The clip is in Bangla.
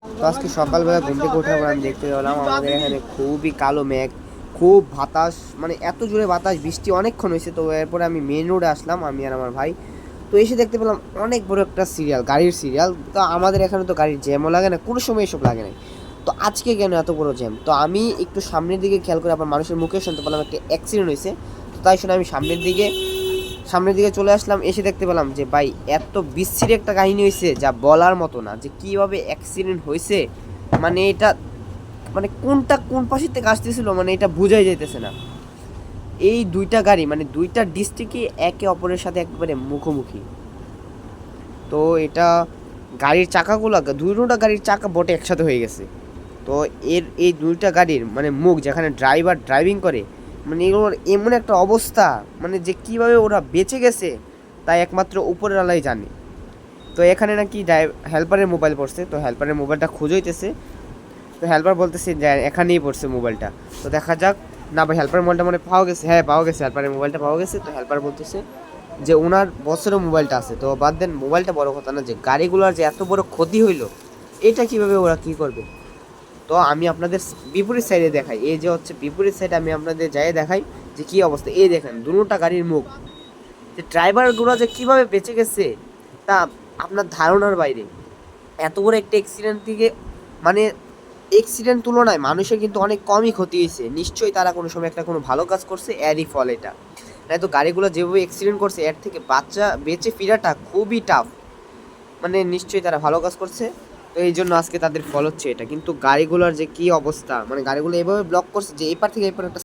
তো আজকে সকালবেলা ঘুম থেকে ওঠার পর আমি দেখতে পেলাম আমাদের এখানে খুবই কালো মেঘ, খুব বাতাস, মানে এত জোরে বাতাস, বৃষ্টি অনেকক্ষণ হয়েছে। তো এরপরে আমি মেন রোডে আসলাম, আমি আর আমার ভাই। তো এসে দেখতে পেলাম অনেক বড় একটা সিরিয়াল, গাড়ির সিরিয়াল। তো আমাদের এখানে তো গাড়ির জ্যামও লাগে না, কোনো সময় এসব লাগে না। তো আজকে কেন এত বড় জ্যাম? তো আমি একটু সামনের দিকে খেয়াল করে আবার মানুষের মুখে শুনতে পেলাম একটা অ্যাক্সিডেন্ট হয়েছে। তো তাই শুনে আমি সামনের দিকে চলে আসলাম। এসে দেখতে পেলাম যে ভাই, এত বিচ্ছিরি একটা কাহিনী হয়েছে যা বলার মতো না, যে কীভাবে অ্যাক্সিডেন্ট হয়েছে। মানে এটা, মানে কোনটা কোন পাশের থেকে আসতেছিল, মানে এটা বোঝাই যাইতেছে না। এই দুইটা গাড়ি, মানে দুইটা ডিস্ট্রিক্টই একে অপরের সাথে একেবারে মুখোমুখি। তো এটা গাড়ির চাকাগুলো, দুটোটা গাড়ির চাকা বটে একসাথে হয়ে গেছে। তো এই দুইটা গাড়ির মানে মুখ, যেখানে ড্রাইভার ড্রাইভিং করে, মানে এগুলোর এমন একটা অবস্থা, মানে যে কীভাবে ওরা বেঁচে গেছে তাই একমাত্র উপরের আলাই জানে। তো এখানে নাকি হেল্পারের মোবাইল পড়ছে, তো হেল্পারের মোবাইলটা খুঁজে হইতেছে। তো হেল্পার বলতেছে যে এখানেই পড়ছে মোবাইলটা। তো দেখা যাক। না ভাই, হেল্পারের মোবাইলটা মানে পাওয়া গেছে, হ্যাঁ পাওয়া গেছে, হেল্পারের মোবাইলটা পাওয়া গেছে। তো হেল্পার বলতেছে যে ওনার বছরও মোবাইলটা আছে। তো বাদ দেন, মোবাইলটা বড় কথা না, যে গাড়িগুলোর যে এত বড় ক্ষতি হইলো, এটা কিভাবে ওরা কি করবে। তো আমি আপনাদের বিপরীত সাইডে দেখাই, এই যে হচ্ছে বিপরীত সাইডে আমি আপনাদের যাই দেখাই যে কী অবস্থা। এই দেখেন দুটোটা গাড়ির মুখ, যে ড্রাইভারগুলো যে কীভাবে বেঁচে গেছে তা আপনার ধারণার বাইরে। এত বড় একটা অ্যাক্সিডেন্ট থেকে, মানে অ্যাক্সিডেন্ট তুলনায় মানুষের কিন্তু অনেক কমই ক্ষতি হয়েছে। নিশ্চয়ই তারা কোনো সময় একটা কোনো ভালো কাজ করছে, এরই ফল এটা। তাই তো গাড়িগুলো যেভাবে অ্যাক্সিডেন্ট করছে, এর থেকে বাচ্চা বেঁচে ফেরাটা খুবই টাফ। মানে নিশ্চয়ই তারা ভালো কাজ করছে। তো এই জন্য আজকে তাদের ফল হচ্ছে এটা। কিন্তু গাড়িগুলোর যে কী অবস্থা, মানে গাড়িগুলো এভাবে ব্লক করছে যে এপার থেকে এপার একটা